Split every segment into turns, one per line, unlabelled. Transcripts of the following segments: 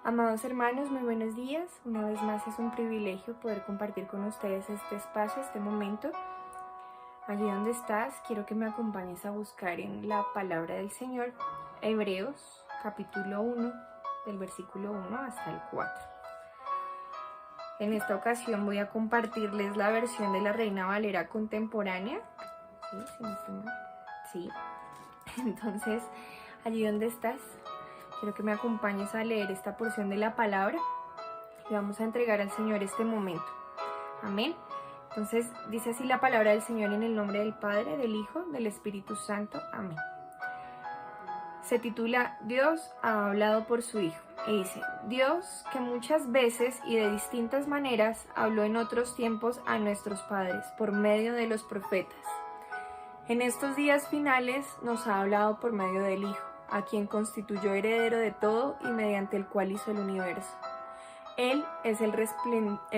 Amados hermanos, muy buenos días. Una vez más es un privilegio poder compartir con ustedes este espacio, este momento. Allí donde estás, quiero que me acompañes a buscar en la palabra del Señor, Hebreos, capítulo 1, del versículo 1 hasta el 4. En esta ocasión voy a compartirles la versión de la Reina Valera contemporánea. ¿Sí? ¿Sí me estoy mal? Sí. Entonces, allí donde estás, quiero que me acompañes a leer esta porción de la palabra y vamos a entregar al Señor este momento. Amén. Entonces dice así la palabra del Señor en el nombre del Padre, del Hijo, del Espíritu Santo. Amén. Se titula Dios ha hablado por su Hijo. Y dice, Dios que muchas veces y de distintas maneras habló en otros tiempos a nuestros padres por medio de los profetas. En estos días finales nos ha hablado por medio del Hijo, a quien constituyó heredero de todo y mediante el cual hizo el universo. Él es el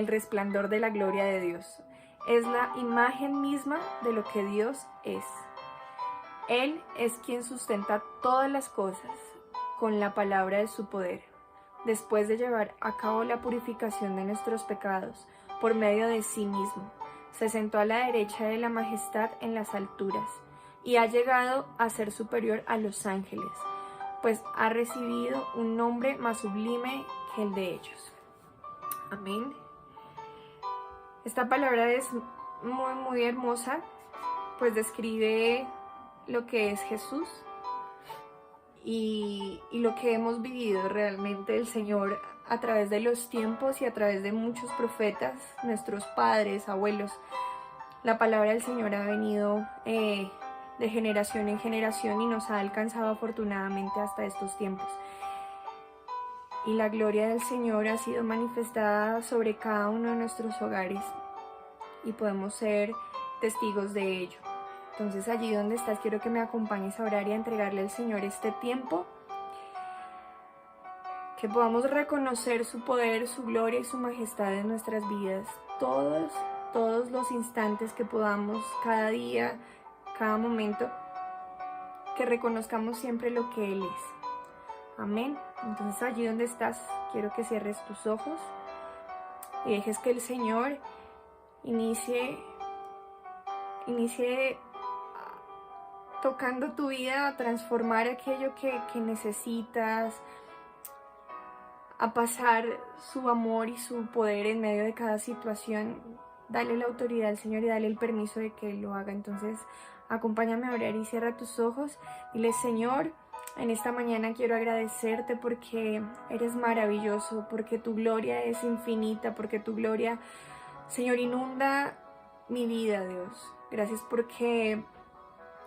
resplandor de la gloria de Dios. Es la imagen misma de lo que Dios es. Él es quien sustenta todas las cosas con la palabra de su poder. Después de llevar a cabo la purificación de nuestros pecados por medio de sí mismo, se sentó a la derecha de la majestad en las alturas y ha llegado a ser superior a los ángeles, pues ha recibido un nombre más sublime que el de ellos. Amén. Esta palabra es muy hermosa, pues describe lo que es Jesús y lo que hemos vivido realmente el Señor a través de los tiempos y a través de muchos profetas, nuestros padres, abuelos. La palabra del Señor ha venido de generación en generación y nos ha alcanzado afortunadamente hasta estos tiempos. Y la gloria del Señor ha sido manifestada sobre cada uno de nuestros hogares y podemos ser testigos de ello. Entonces allí donde estás, quiero que me acompañes a orar y a entregarle al Señor este tiempo, que podamos reconocer su poder, su gloria y su majestad en nuestras vidas, todos los instantes que podamos, cada día, cada momento, que reconozcamos siempre lo que Él es. Amén. Entonces allí donde estás, quiero que cierres tus ojos y dejes que el Señor inicie tocando tu vida, a transformar aquello que necesitas, a pasar su amor y su poder en medio de cada situación. Dale la autoridad al Señor y dale el permiso de que Él lo haga. Entonces acompáñame a orar y cierra tus ojos. Dile, Señor, en esta mañana quiero agradecerte porque eres maravilloso, porque tu gloria es infinita, porque tu gloria, Señor, inunda mi vida, Dios. Gracias porque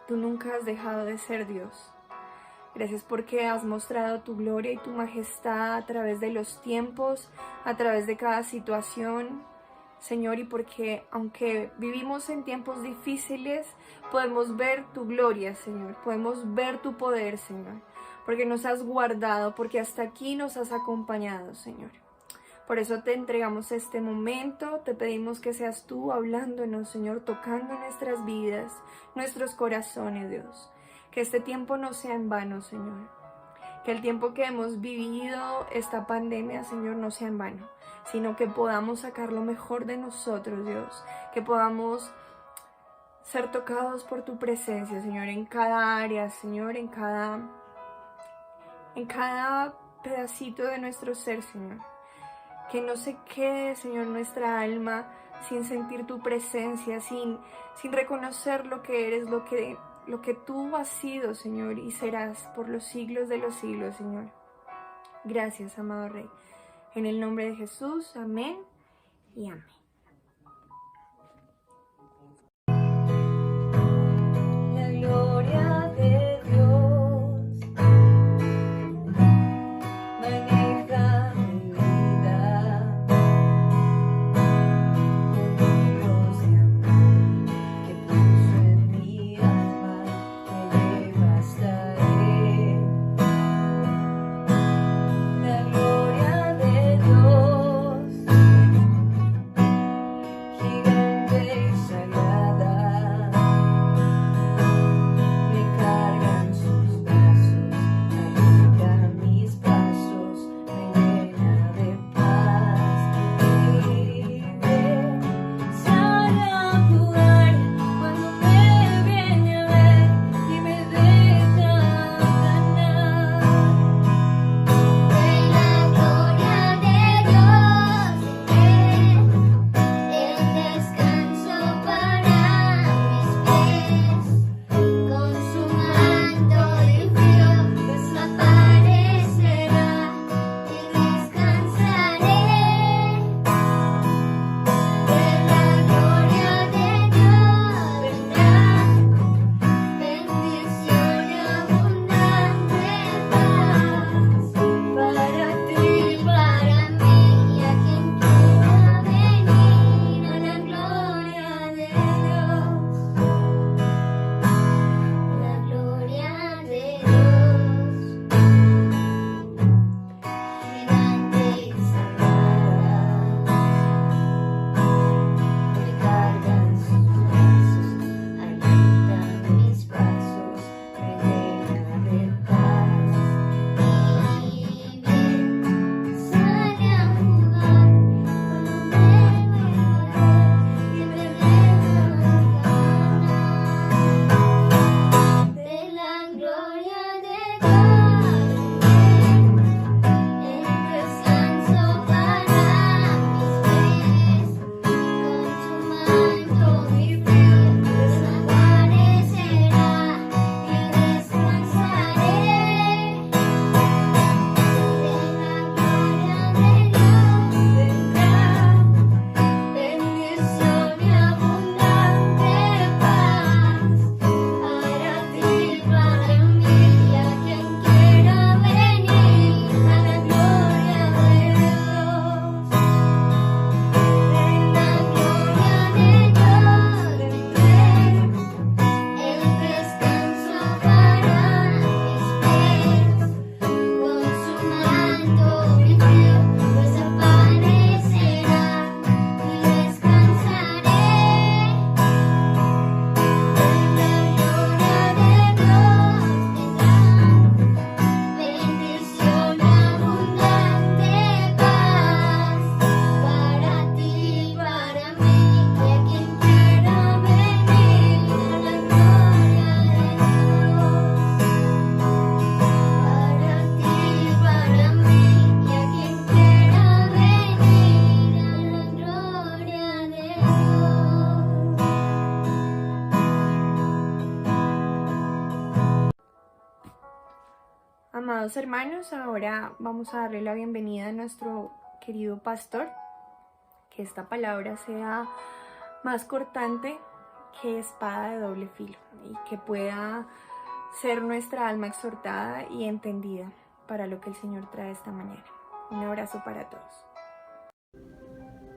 tú nunca has dejado de ser Dios. Gracias porque has mostrado tu gloria y tu majestad a través de los tiempos, a través de cada situación, Señor, y porque aunque vivimos en tiempos difíciles, podemos ver tu gloria, Señor, podemos ver tu poder, Señor, porque nos has guardado, porque hasta aquí nos has acompañado, Señor. Por eso te entregamos este momento, te pedimos que seas tú hablándonos, Señor, tocando nuestras vidas, nuestros corazones, Dios. Que este tiempo no sea en vano, Señor. Que el tiempo que hemos vivido, esta pandemia, Señor, no sea en vano, sino que podamos sacar lo mejor de nosotros, Dios. Que podamos ser tocados por tu presencia, Señor, en cada área, Señor, en cada pedacito de nuestro ser, Señor. Que no se quede, Señor, nuestra alma sin sentir tu presencia, sin reconocer lo que eres, lo que tú has sido, Señor, y serás por los siglos de los siglos, Señor. Gracias, amado Rey. En el nombre de Jesús, amén y amén. La gloria de Dios maneja mi vida, con de amor que puso en mi alma, me bastaré. La gloria de Dios Amados hermanos, ahora vamos a darle la bienvenida a nuestro querido pastor, que esta palabra sea más cortante que espada de doble filo y que pueda ser nuestra alma exhortada y entendida para lo que el Señor trae esta mañana. Un abrazo para todos.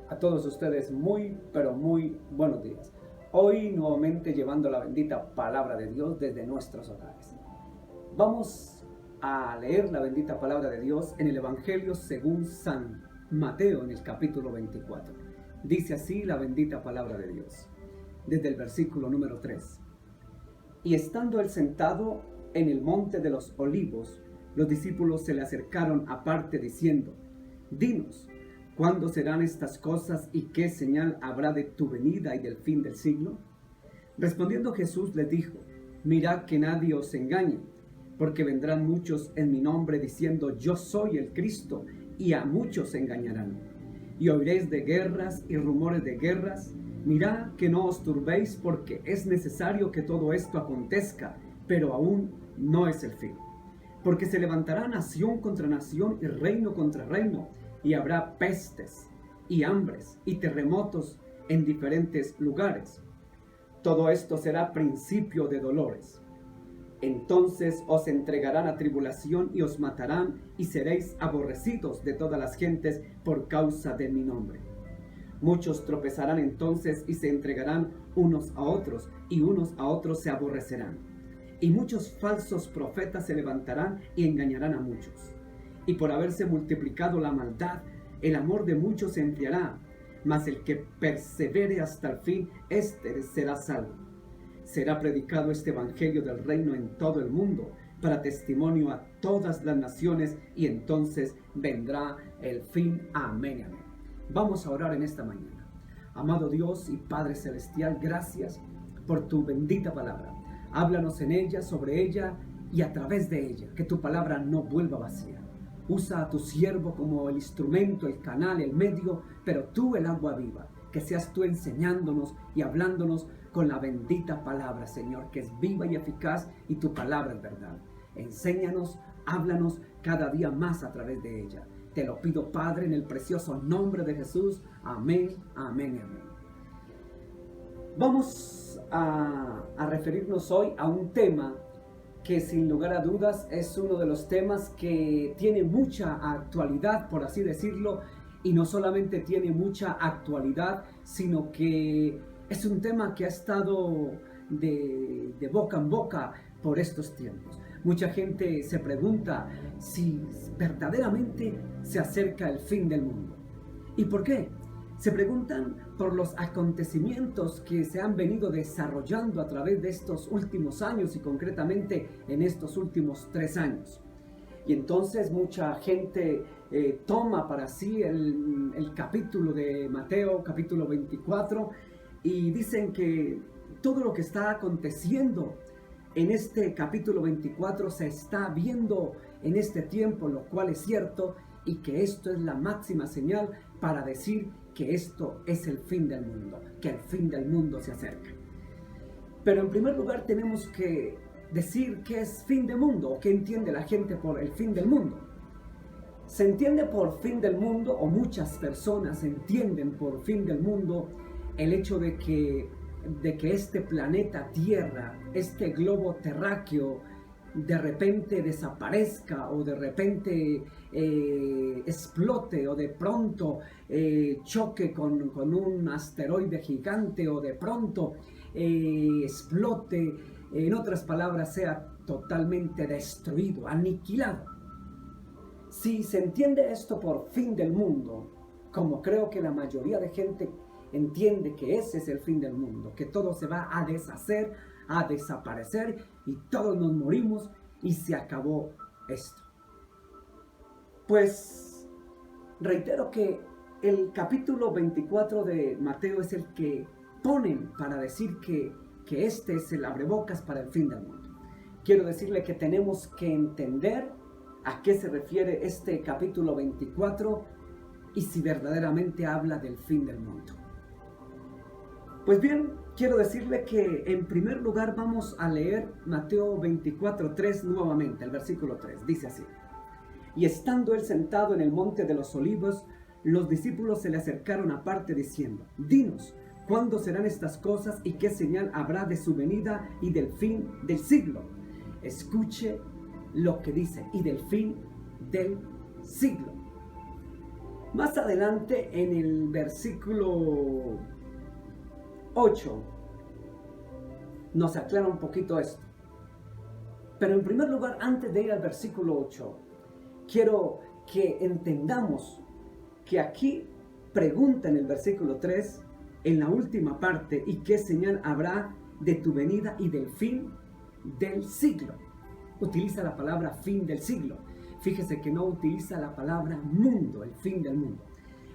A todos ustedes pero muy buenos días. Hoy nuevamente llevando la bendita palabra de Dios desde nuestros hogares. Vamos a leer la bendita palabra de Dios en el Evangelio según San Mateo en el capítulo 24. Dice así la bendita palabra de Dios, desde el versículo número 3. Y estando él sentado en el monte de los olivos, los discípulos se le acercaron aparte diciendo: Dinos, ¿cuándo serán estas cosas y qué señal habrá de tu venida y del fin del siglo? Respondiendo Jesús les dijo: Mirad que nadie os engañe, porque vendrán muchos en mi nombre diciendo: Yo soy el Cristo, y a muchos engañarán. Y oiréis de guerras y rumores de guerras. Mirad que no os turbéis, porque es necesario que todo esto acontezca, pero aún no es el fin. Porque se levantará nación contra nación y reino contra reino, y habrá pestes y hambres y terremotos en diferentes lugares. Todo esto será principio de dolores. Entonces os entregarán a tribulación y os matarán, y seréis aborrecidos de todas las gentes por causa de mi nombre. Muchos tropezarán entonces y se entregarán unos a otros, y unos a otros se aborrecerán. Y muchos falsos profetas se levantarán y engañarán a muchos. Y por haberse multiplicado la maldad, el amor de muchos se enfriará, mas el que persevere hasta el fin, éste será salvo. Será predicado este evangelio del reino en todo el mundo, para testimonio a todas las naciones, y entonces vendrá el fin. Amén, amén. Vamos a orar en esta mañana. Amado Dios y Padre Celestial, gracias por tu bendita palabra. Háblanos en ella, sobre ella y a través de ella, que tu palabra no vuelva vacía. Usa a tu siervo como el instrumento, el canal, el medio, pero tú el agua viva. Que seas tú enseñándonos y hablándonos con la bendita palabra, Señor, que es viva y eficaz, y tu palabra es verdad. Enséñanos, háblanos cada día más a través de ella. Te lo pido, Padre, en el precioso nombre de Jesús. Amén, amén y amén. Vamos a referirnos hoy a un tema que sin lugar a dudas es uno de los temas que tiene mucha actualidad, por así decirlo, y no solamente tiene mucha actualidad, sino que es un tema que ha estado de boca en boca por estos tiempos. Mucha gente se pregunta si verdaderamente se acerca el fin del mundo. ¿Y por qué? Se preguntan por los acontecimientos que se han venido desarrollando a través de estos últimos años, y concretamente en estos últimos 3 años. Y entonces mucha gente toma para sí el capítulo de Mateo, capítulo 24, y dicen que todo lo que está aconteciendo en este capítulo 24 se está viendo en este tiempo, lo cual es cierto, y que esto es la máxima señal para decir que esto es el fin del mundo, que el fin del mundo se acerca. Pero en primer lugar tenemos que decir qué es fin del mundo, o qué entiende la gente por el fin del mundo. Se entiende por fin del mundo, o muchas personas entienden por fin del mundo, el hecho de que este planeta Tierra, este globo terráqueo, de repente desaparezca, o de repente explote, o de pronto choque con un asteroide gigante, o de pronto explote, en otras palabras, sea totalmente destruido, aniquilado. Si se entiende esto por fin del mundo, como creo que la mayoría de gente entiende que ese es el fin del mundo, que todo se va a deshacer, a desaparecer, y todos nos morimos y se acabó esto. Pues reitero que el capítulo 24 de Mateo es el que ponen para decir que este es el abrebocas para el fin del mundo. Quiero decirle que tenemos que entender a qué se refiere este capítulo 24 y si verdaderamente habla del fin del mundo. Pues bien, quiero decirle que en primer lugar vamos a leer Mateo 24:3 nuevamente, el versículo 3. Dice así: Y estando él sentado en el monte de los olivos, los discípulos se le acercaron aparte diciendo: Dinos, ¿cuándo serán estas cosas y qué señal habrá de su venida y del fin del siglo? Escuche lo que dice: y del fin del siglo. Más adelante en el versículo 8 nos aclara un poquito esto. Pero en primer lugar, antes de ir al versículo 8, quiero que entendamos que aquí pregunta en el versículo 3, en la última parte: ¿y qué señal habrá de tu venida y del fin del siglo? Utiliza la palabra fin del siglo. Fíjese que no utiliza la palabra mundo, el fin del mundo.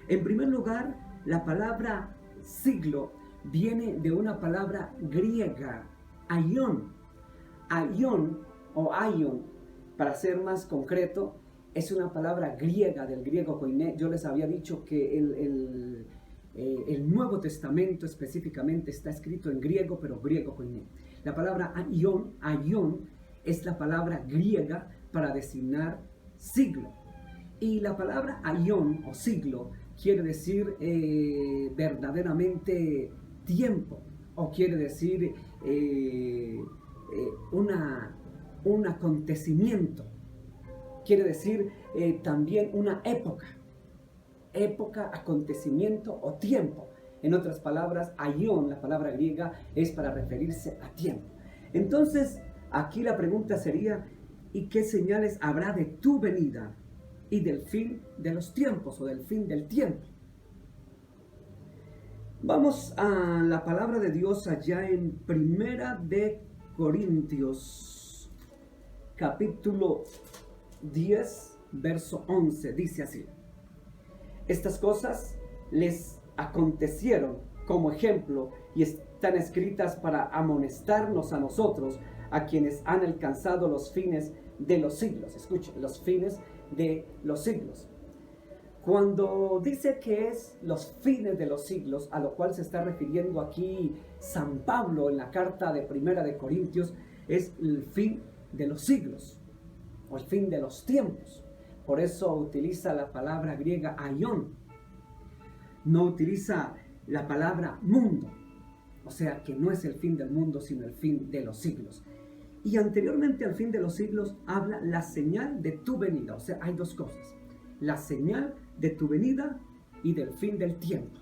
En primer lugar, la palabra siglo viene de una palabra griega, aion. Aion o aion, para ser más concreto, es una palabra griega, del griego koiné. Yo les había dicho que el Nuevo Testamento específicamente está escrito en griego, pero griego koiné. La palabra aion, es la palabra griega para designar siglo. Y la palabra aion o siglo quiere decir verdaderamente tiempo, o quiere decir un acontecimiento. Quiere decir también una época, acontecimiento o tiempo. En otras palabras, aion, la palabra griega, es para referirse a tiempo. Entonces, aquí la pregunta sería: ¿y qué señales habrá de tu venida y del fin de los tiempos o del fin del tiempo? Vamos a la palabra de Dios allá en Primera de Corintios, capítulo 10, verso 11. Dice así: Estas cosas les acontecieron como ejemplo y están escritas para amonestarnos a nosotros, a quienes han alcanzado los fines de los siglos. Escuchen, los fines de los siglos. Cuando dice que es los fines de los siglos, a lo cual se está refiriendo aquí San Pablo en la carta de Primera de Corintios, es el fin de los siglos o el fin de los tiempos. Por eso utiliza la palabra griega aion. No utiliza la palabra mundo. O sea que no es el fin del mundo, sino el fin de los siglos. Y anteriormente al fin de los siglos habla la señal de tu venida. O sea, hay dos cosas: la señal de tu venida y del fin del tiempo.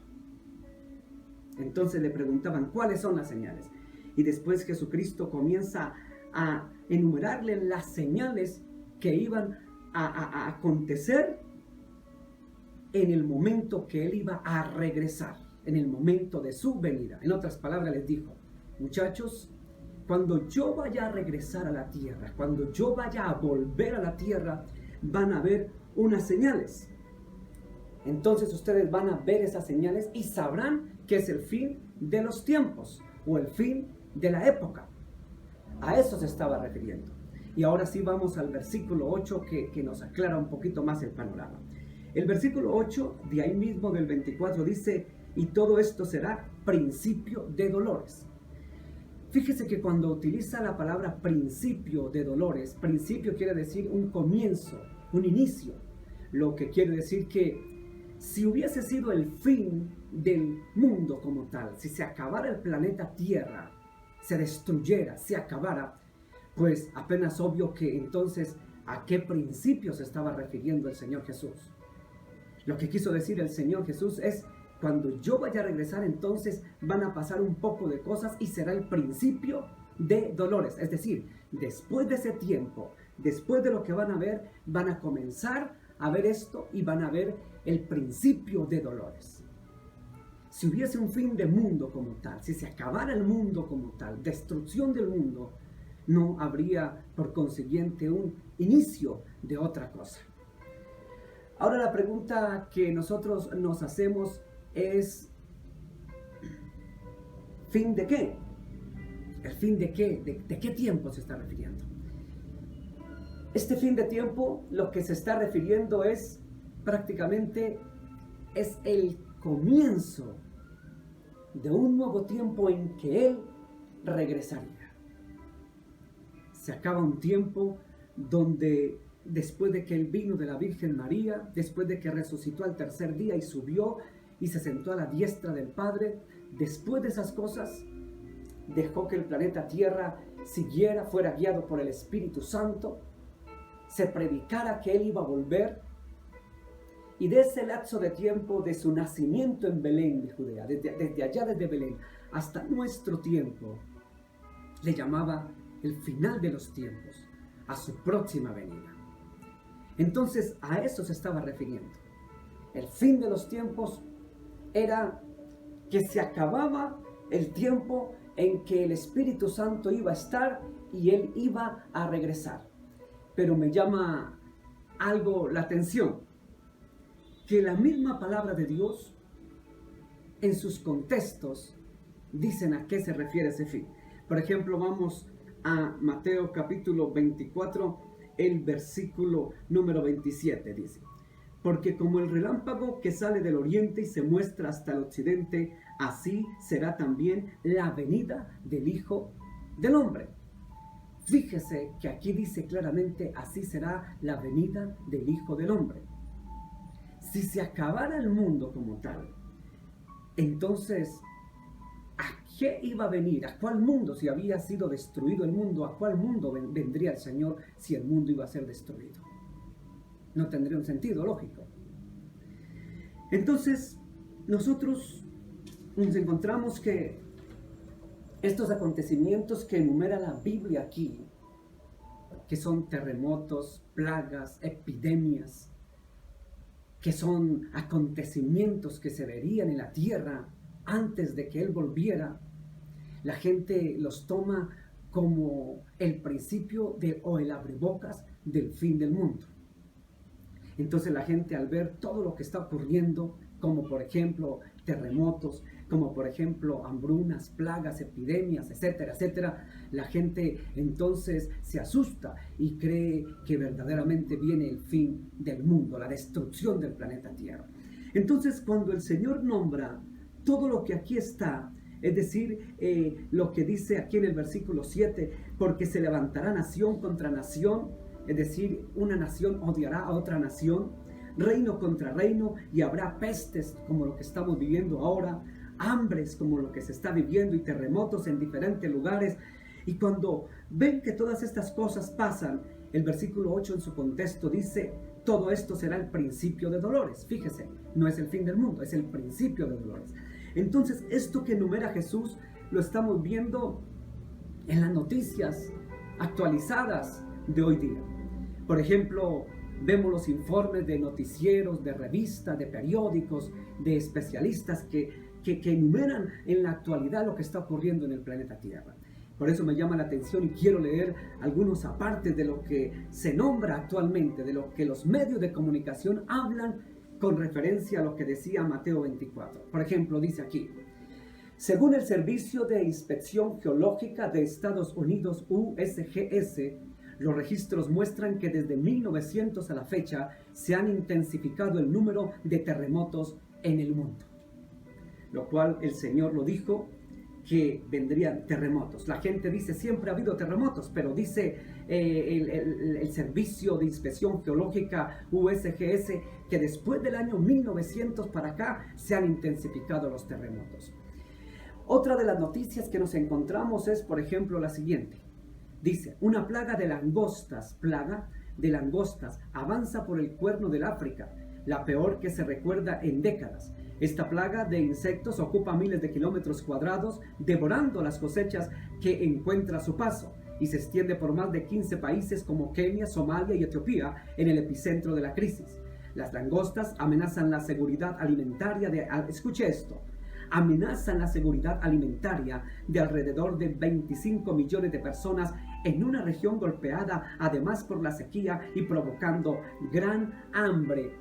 Entonces le preguntaban cuáles son las señales. Y después Jesucristo comienza a enumerarle las señales que iban a acontecer en el momento que Él iba a regresar, en el momento de su venida. En otras palabras les dijo: muchachos, cuando yo vaya a regresar a la tierra, cuando yo vaya a volver a la tierra, van a haber unas señales. Entonces ustedes van a ver esas señales y sabrán que es el fin de los tiempos o el fin de la época. A eso se estaba refiriendo. Y ahora sí vamos al versículo 8 que nos aclara un poquito más el panorama. El versículo 8 de ahí mismo del 24 dice: y todo esto será principio de dolores. Fíjese que cuando utiliza la palabra principio de dolores, principio quiere decir un comienzo, un inicio. Lo que quiere decir que si hubiese sido el fin del mundo como tal, si se acabara el planeta Tierra, se destruyera, se acabara, pues apenas obvio que entonces a qué principio se estaba refiriendo el Señor Jesús. Lo que quiso decir el Señor Jesús es: cuando yo vaya a regresar, entonces van a pasar un poco de cosas y será el principio de dolores. Es decir, después de ese tiempo, después de lo que van a ver, van a comenzar a ver esto y van a ver el principio de dolores. Si hubiese un fin de mundo como tal, si se acabara el mundo como tal, destrucción del mundo, no habría por consiguiente un inicio de otra cosa. Ahora la pregunta que nosotros nos hacemos es: ¿fin de qué? ¿El fin de qué? ¿De qué tiempo se está refiriendo? Este fin de tiempo, lo que se está refiriendo es prácticamente es el comienzo de un nuevo tiempo en que Él regresaría. Se acaba un tiempo donde después de que Él vino de la Virgen María, después de que resucitó al tercer día y subió y se sentó a la diestra del Padre, después de esas cosas, dejó que el planeta Tierra siguiera, fuera guiado por el Espíritu Santo, se predicara que Él iba a volver, y de ese lapso de tiempo, de su nacimiento en Belén de Judea, desde allá desde Belén hasta nuestro tiempo, le llamaba el final de los tiempos, a su próxima venida. Entonces a eso se estaba refiriendo. El fin de los tiempos era que se acababa el tiempo en que el Espíritu Santo iba a estar y Él iba a regresar. Pero me llama algo la atención, que la misma palabra de Dios, en sus contextos, dicen a qué se refiere ese fin. Por ejemplo, vamos a Mateo capítulo 24, el versículo número 27, dice: porque como el relámpago que sale del oriente y se muestra hasta el occidente, así será también la venida del Hijo del Hombre. Fíjese que aquí dice claramente, así será la venida del Hijo del Hombre. Si se acabara el mundo como tal, entonces, ¿a qué iba a venir? ¿A cuál mundo? Si había sido destruido el mundo, ¿a cuál mundo vendría el Señor si el mundo iba a ser destruido? No tendría un sentido lógico. Entonces, nosotros nos encontramos que estos acontecimientos que enumera la Biblia aquí, que son terremotos, plagas, epidemias, que son acontecimientos que se verían en la tierra antes de que Él volviera, la gente los toma como el principio o el abrebocas del fin del mundo. Entonces la gente, al ver todo lo que está ocurriendo, como por ejemplo terremotos, como por ejemplo hambrunas, plagas, epidemias, etcétera, etcétera, la gente entonces se asusta y cree que verdaderamente viene el fin del mundo, la destrucción del planeta Tierra. Entonces, cuando el Señor nombra todo lo que aquí está, es decir, lo que dice aquí en el versículo 7, porque se levantará nación contra nación, es decir, una nación odiará a otra nación, reino contra reino, y habrá pestes como lo que estamos viviendo ahora, hambres como lo que se está viviendo y terremotos en diferentes lugares. Y cuando ven que todas estas cosas pasan, el versículo 8 en su contexto dice: todo esto será el principio de dolores. Fíjese, no es el fin del mundo, es el principio de dolores. Entonces, esto que enumera Jesús lo estamos viendo en las noticias actualizadas de hoy día. Por ejemplo, vemos los informes de noticieros, de revistas, de periódicos, de especialistas que enumeran en la actualidad lo que está ocurriendo en el planeta Tierra. Por eso me llama la atención y quiero leer algunos apartes de lo que se nombra actualmente, de lo que los medios de comunicación hablan con referencia a lo que decía Mateo 24. Por ejemplo, dice aquí: según el Servicio de Inspección Geológica de Estados Unidos, USGS, los registros muestran que desde 1900 a la fecha se han intensificado el número de terremotos en el mundo. Lo cual el Señor lo dijo, que vendrían terremotos. La gente dice, siempre ha habido terremotos, pero dice el Servicio de Inspección Geológica USGS que después del año 1900 para acá se han intensificado los terremotos. Otra de las noticias que nos encontramos es, por ejemplo, la siguiente. Dice: una plaga de langostas avanza por el Cuerno del África, la peor que se recuerda en décadas. Esta plaga de insectos ocupa miles de kilómetros cuadrados, devorando las cosechas que encuentra a su paso, y se extiende por más de 15 países como Kenia, Somalia y Etiopía, en el epicentro de la crisis. Las langostas amenazan la seguridad alimentaria escuche esto, amenazan la seguridad alimentaria de alrededor de 25 millones de personas en una región golpeada además por la sequía y provocando gran hambre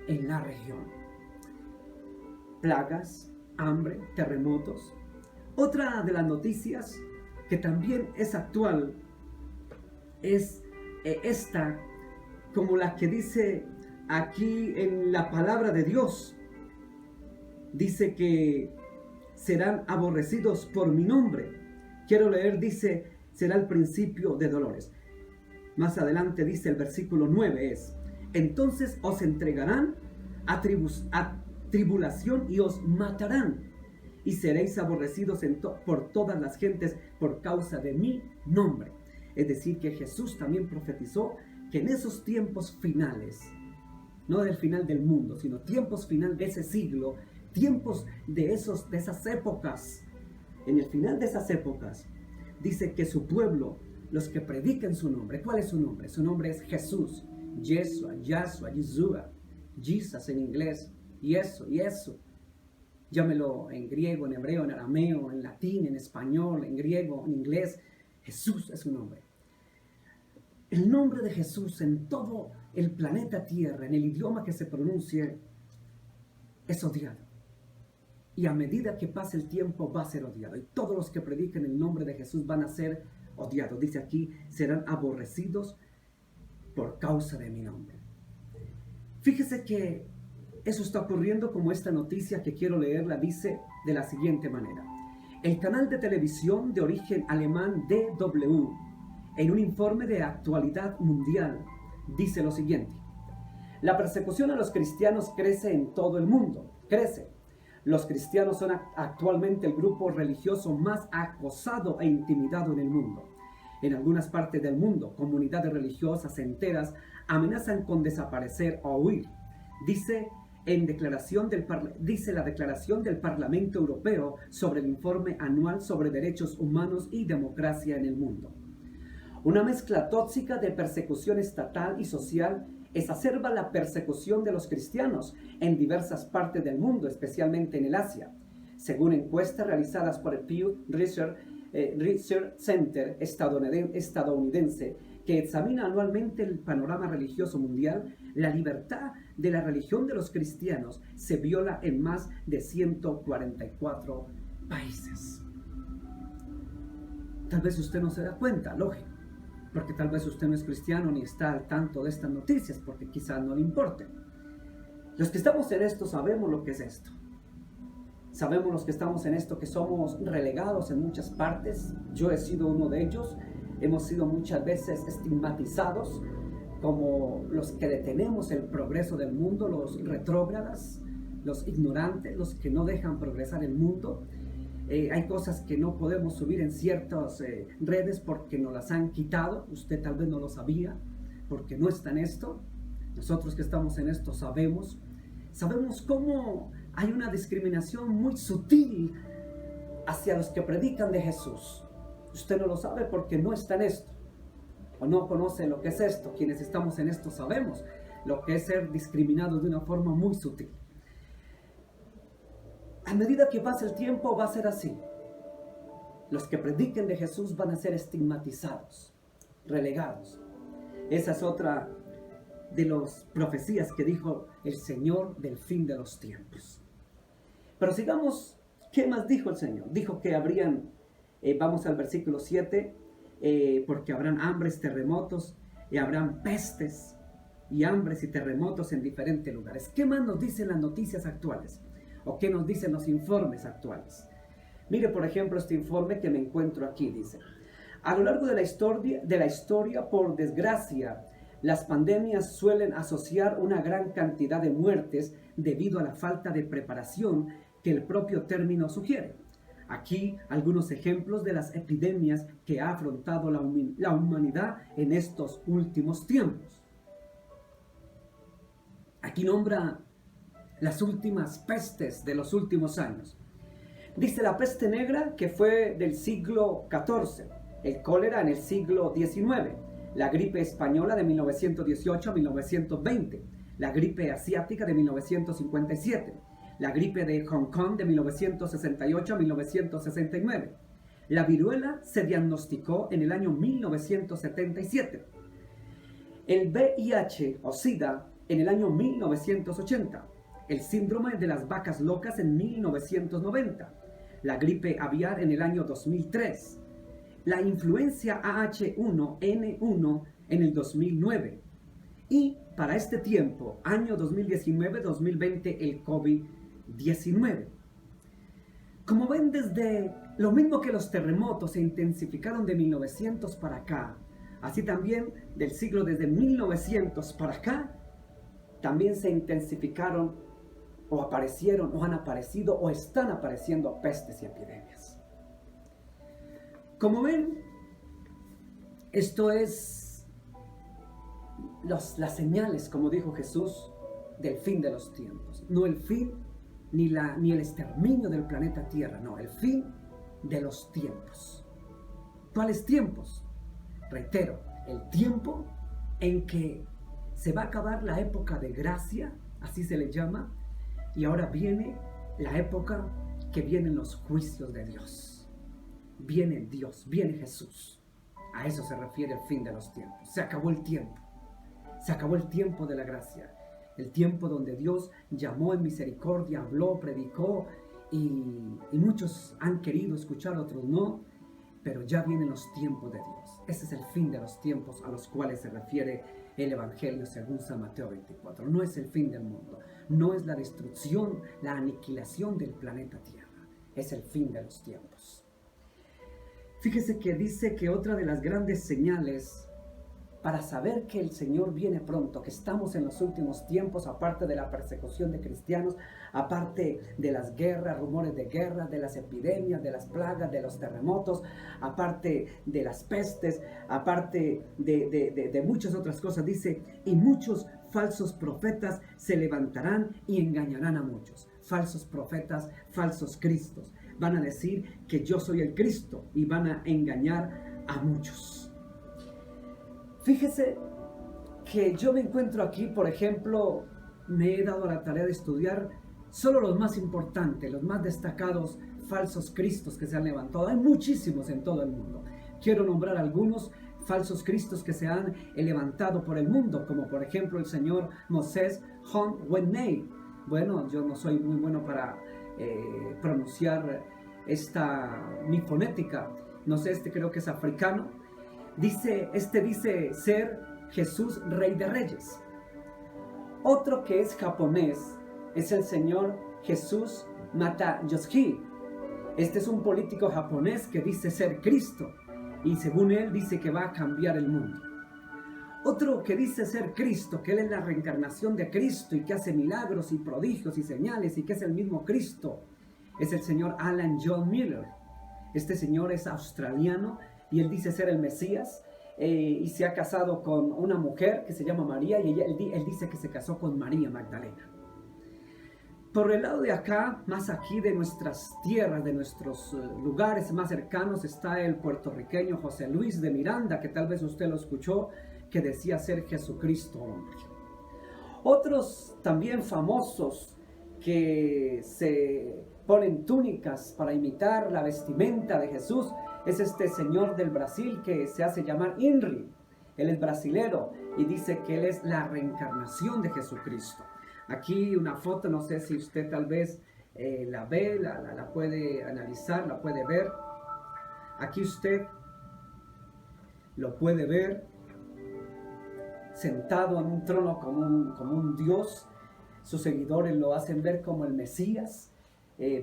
en la región. Plagas, hambre, terremotos. Otra de las noticias que también es actual es esta, como la que dice aquí en la palabra de Dios. Dice que serán aborrecidos por mi nombre. Quiero leer, dice, será el principio de dolores. Más adelante dice el versículo 9 es, entonces os entregarán a tribulación y os matarán, y seréis aborrecidos por todas las gentes por causa de mi nombre. Es decir, que Jesús también profetizó que en esos tiempos finales, no del final del mundo, sino tiempos final de ese siglo, tiempos de esas épocas, en el final de esas épocas, dice que su pueblo, los que prediquen su nombre, ¿cuál es su nombre? Su nombre es Jesús, Yeshua, Yeshua, Jesus en inglés, Yesu. Llámelo en griego, en hebreo, en arameo, en latín, en español, en griego, en inglés. Jesús es su nombre. El nombre de Jesús en todo el planeta Tierra, en el idioma que se pronuncie, es odiado. Y a medida que pase el tiempo va a ser odiado. Y todos los que prediquen el nombre de Jesús van a ser odiados. Dice aquí, serán aborrecidos por causa de mi nombre. Fíjese que eso está ocurriendo, como esta noticia que quiero leerla dice de la siguiente manera. El canal de televisión de origen alemán DW, en un informe de actualidad mundial, dice lo siguiente. La persecución a los cristianos crece en todo el mundo. Crece. Los cristianos son actualmente el grupo religioso más acosado e intimidado en el mundo. En algunas partes del mundo, comunidades religiosas enteras amenazan con desaparecer o huir. Dice la Declaración del Parlamento Europeo sobre el informe anual sobre derechos humanos y democracia en el mundo. Una mezcla tóxica de persecución estatal y social exacerba la persecución de los cristianos en diversas partes del mundo, especialmente en el Asia. Según encuestas realizadas por el Pew Research Center estadounidense, que examina anualmente el panorama religioso mundial, la libertad de la religión de los cristianos se viola en más de 144 países. Tal vez usted no se da cuenta, lógico, porque tal vez usted no es cristiano ni está al tanto de estas noticias, porque quizás no le importe. Los que estamos en esto sabemos lo que es esto. Sabemos los que estamos en esto que somos relegados en muchas partes. Yo he sido uno de ellos. Hemos sido muchas veces estigmatizados como los que detenemos el progreso del mundo, los retrógradas, los ignorantes, los que no dejan progresar el mundo. Hay cosas que no podemos subir en ciertas redes porque nos las han quitado. Usted tal vez no lo sabía porque no está en esto. Nosotros que estamos en esto sabemos cómo hay una discriminación muy sutil hacia los que predican de Jesús. Usted no lo sabe porque no está en esto o no conoce lo que es esto. Quienes estamos en esto sabemos lo que es ser discriminados de una forma muy sutil. A medida que pase el tiempo va a ser así. Los que prediquen de Jesús van a ser estigmatizados, relegados. Esa es otra de las profecías que dijo el Señor del fin de los tiempos. Pero sigamos, ¿qué más dijo el Señor? Dijo que habrían, vamos al versículo 7, porque habrán hambres, terremotos, y habrán pestes y hambres y terremotos en diferentes lugares. ¿Qué más nos dicen las noticias actuales? ¿O qué nos dicen los informes actuales? Mire, por ejemplo, este informe que me encuentro aquí, dice: a lo largo de la historia, por desgracia, las pandemias suelen asociar una gran cantidad de muertes debido a la falta de preparación que el propio término sugiere. Aquí algunos ejemplos de las epidemias que ha afrontado la humanidad en estos últimos tiempos. Aquí nombra las últimas pestes de los últimos años. Dice la peste negra, que fue del siglo XIV, el cólera en el siglo XIX, la gripe española de 1918 a 1920, la gripe asiática de 1957, la gripe de Hong Kong de 1968 a 1969. La viruela se diagnosticó en el año 1977. El VIH o SIDA en el año 1980. El síndrome de las vacas locas en 1990. La gripe aviar en el año 2003. La influencia H1N1 en el 2009. Y para este tiempo, año 2019-2020, el COVID-19. Como ven, desde lo mismo que los terremotos se intensificaron de 1900 para acá, así también del siglo desde 1900 para acá, también se intensificaron o aparecieron o han aparecido o están apareciendo pestes y epidemias. Como ven, esto es las señales, como dijo Jesús, del fin de los tiempos. No el fin ni el exterminio del planeta Tierra, no, el fin de los tiempos. ¿Cuáles tiempos? Reitero, el tiempo en que se va a acabar la época de gracia, así se le llama, y ahora viene la época que vienen los juicios de Dios. Viene Dios, viene Jesús. A eso se refiere el fin de los tiempos. Se acabó el tiempo. Se acabó el tiempo de la gracia. El tiempo donde Dios llamó en misericordia, habló, predicó, y muchos han querido escuchar, otros no, pero ya vienen los tiempos de Dios. Ese es el fin de los tiempos a los cuales se refiere el Evangelio según San Mateo 24. No es el fin del mundo, no es la destrucción, la aniquilación del planeta Tierra, es el fin de los tiempos. Fíjese que dice que otra de las grandes señales para saber que el Señor viene pronto, que estamos en los últimos tiempos, aparte de la persecución de cristianos, aparte de las guerras, rumores de guerra, de las epidemias, de las plagas, de los terremotos, aparte de las pestes, aparte de muchas otras cosas, dice, y muchos falsos profetas se levantarán y engañarán a muchos. Falsos profetas, falsos cristos. Van a decir que yo soy el Cristo y van a engañar a muchos. Fíjese que yo me encuentro aquí, por ejemplo, me he dado la tarea de estudiar solo los más importantes, los más destacados falsos cristos que se han levantado. Hay muchísimos en todo el mundo. Quiero nombrar algunos falsos cristos que se han levantado por el mundo, como por ejemplo el señor Moses Hon Wenei. Bueno, yo no soy muy bueno para pronunciar mi fonética. No sé, creo que es africano. Dice ser Jesús Rey de Reyes. Otro que es japonés es el señor Jesús Mata Yoshiki. Este es un político japonés que dice ser Cristo y según él dice que va a cambiar el mundo. Otro que dice ser Cristo, que él es la reencarnación de Cristo y que hace milagros y prodigios y señales y que es el mismo Cristo, es el señor Alan John Miller. Este señor es australiano y él dice ser el Mesías y se ha casado con una mujer que se llama María y él dice que se casó con María Magdalena. Por el lado de acá, más aquí de nuestras tierras, de nuestros lugares más cercanos, está el puertorriqueño José Luis de Miranda, que tal vez usted lo escuchó, que decía ser Jesucristo hombre. Otros también famosos que se ponen túnicas para imitar la vestimenta de Jesús es este señor del Brasil que se hace llamar Inri. Él es brasilero y dice que él es la reencarnación de Jesucristo. Aquí una foto, no sé si usted tal vez la ve, la puede analizar, la puede ver. Aquí usted lo puede ver sentado en un trono como un Dios. Sus seguidores lo hacen ver como el Mesías.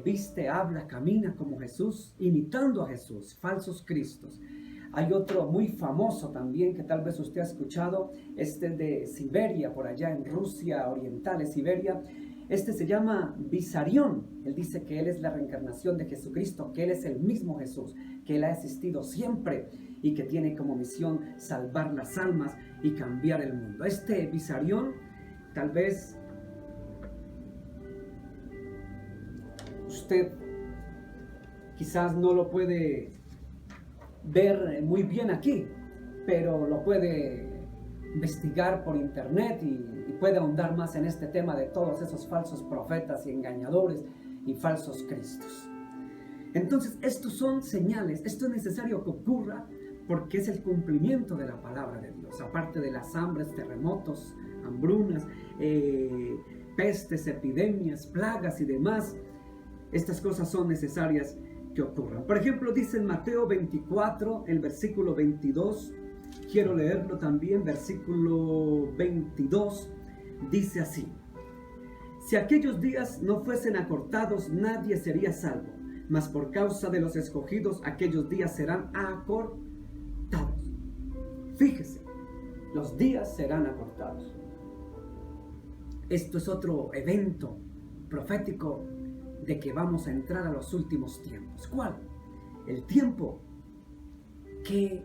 Viste, habla, camina como Jesús, imitando a Jesús, falsos cristos. Hay otro muy famoso también que tal vez usted ha escuchado, de Siberia, por allá en Rusia Oriental, Siberia. Este se llama Vissarion. Él dice que él es la reencarnación de Jesucristo, que él es el mismo Jesús, que él ha existido siempre y que tiene como misión salvar las almas y cambiar el mundo. Este Vissarion, tal vez usted quizás no lo puede ver muy bien aquí, pero lo puede investigar por internet y puede ahondar más en este tema de todos esos falsos profetas y engañadores y falsos cristos. Entonces, estos son señales, esto es necesario que ocurra porque es el cumplimiento de la palabra de Dios, aparte de las hambres, terremotos, hambrunas, pestes, epidemias, plagas y demás. Estas cosas son necesarias que ocurran. Por ejemplo, dice en Mateo 24, el versículo 22, quiero leerlo también, versículo 22, dice así: si aquellos días no fuesen acortados, nadie sería salvo, mas por causa de los escogidos aquellos días serán acortados. Fíjese, los días serán acortados. Esto es otro evento profético de que vamos a entrar a los últimos tiempos. ¿Cuál? El tiempo que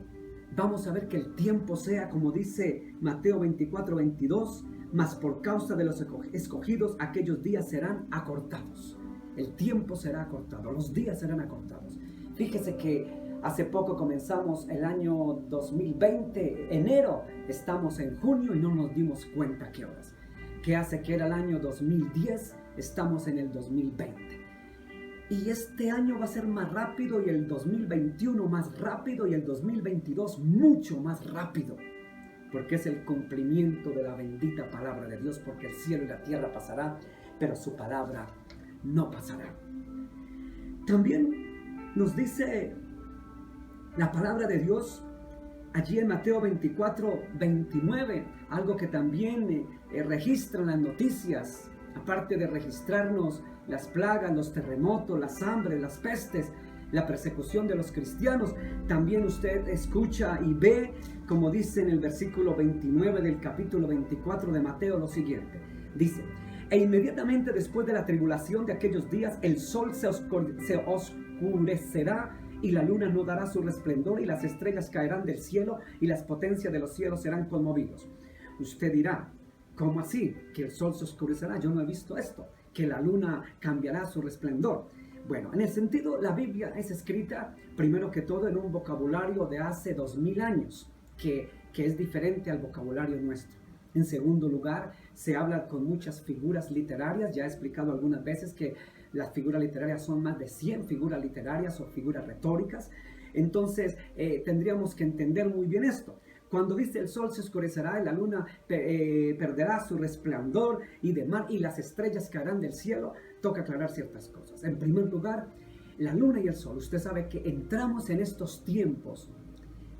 vamos a ver que el tiempo sea, como dice Mateo 24:22, mas por causa de los escogidos aquellos días serán acortados. El tiempo será acortado, los días serán acortados. Fíjese que hace poco comenzamos el año 2020, enero, estamos en junio y no nos dimos cuenta qué horas. ¿Qué hace que era el año 2010? Estamos en el 2020. Y este año va a ser más rápido y el 2021 más rápido y el 2022 mucho más rápido. Porque es el cumplimiento de la bendita palabra de Dios, porque el cielo y la tierra pasará, pero su palabra no pasará. También nos dice la palabra de Dios allí en Mateo 24:29, algo que también registran las noticias, aparte de registrarnos las plagas, los terremotos, las hambres, las pestes, la persecución de los cristianos. También usted escucha y ve, como dice en el versículo 29 del capítulo 24 de Mateo, lo siguiente. Dice: e inmediatamente después de la tribulación de aquellos días, el sol se oscurecerá y la luna no dará su resplandor y las estrellas caerán del cielo y las potencias de los cielos serán conmovidos. Usted dirá: ¿cómo así? ¿Que el sol se oscurecerá? Yo no he visto esto. ¿Que la luna cambiará su resplandor? Bueno, en el sentido, la Biblia es escrita primero que todo en un vocabulario de hace 2000 años, que es diferente al vocabulario nuestro. En segundo lugar, se habla con muchas figuras literarias. Ya he explicado algunas veces que las figuras literarias son más de 100 figuras literarias o figuras retóricas. Entonces, tendríamos que entender muy bien esto. Cuando dice el sol se oscurecerá y la luna perderá su resplandor y demás, y las estrellas caerán del cielo, toca aclarar ciertas cosas. En primer lugar, la luna y el sol. Usted sabe que entramos en estos tiempos.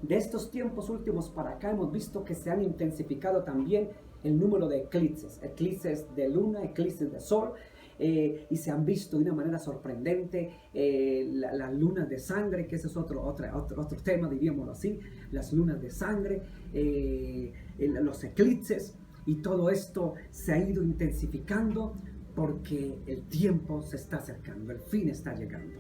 De estos tiempos últimos para acá hemos visto que se han intensificado también el número de eclipses. Eclipses de luna, eclipses de sol. Y se han visto de una manera sorprendente las lunas de sangre, que ese es otro tema, diríamoslo así, las lunas de sangre, los eclipses, y todo esto se ha ido intensificando porque el tiempo se está acercando, el fin está llegando.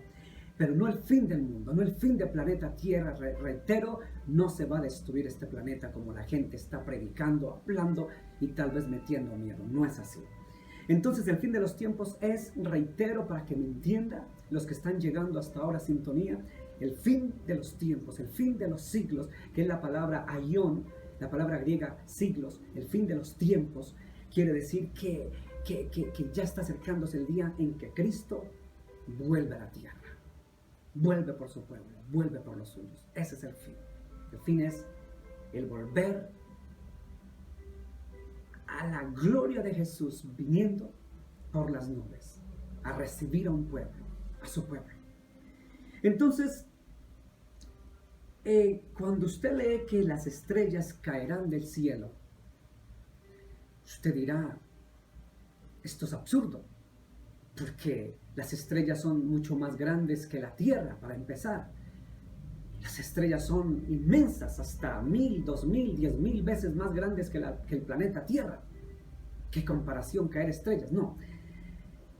Pero no el fin del mundo, no el fin del planeta Tierra. Reitero, no se va a destruir este planeta como la gente está predicando, hablando y tal vez metiendo miedo. No es así. Entonces el fin de los tiempos es, reitero para que me entienda, los que están llegando hasta ahora a sintonía, el fin de los tiempos, el fin de los siglos, que es la palabra aion, la palabra griega siglos, el fin de los tiempos, quiere decir que ya está acercándose el día en que Cristo vuelve a la tierra, vuelve por su pueblo, vuelve por los suyos. Ese es el fin. El fin es el volver a la gloria de Jesús viniendo por las nubes a recibir a un pueblo, a su pueblo. Entonces, cuando usted lee que las estrellas caerán del cielo, usted dirá: esto es absurdo, porque las estrellas son mucho más grandes que la Tierra, para empezar. Las estrellas son inmensas, hasta 1000, 2000, 10,000 veces más grandes que el planeta Tierra. ¿Qué comparación caer estrellas? No.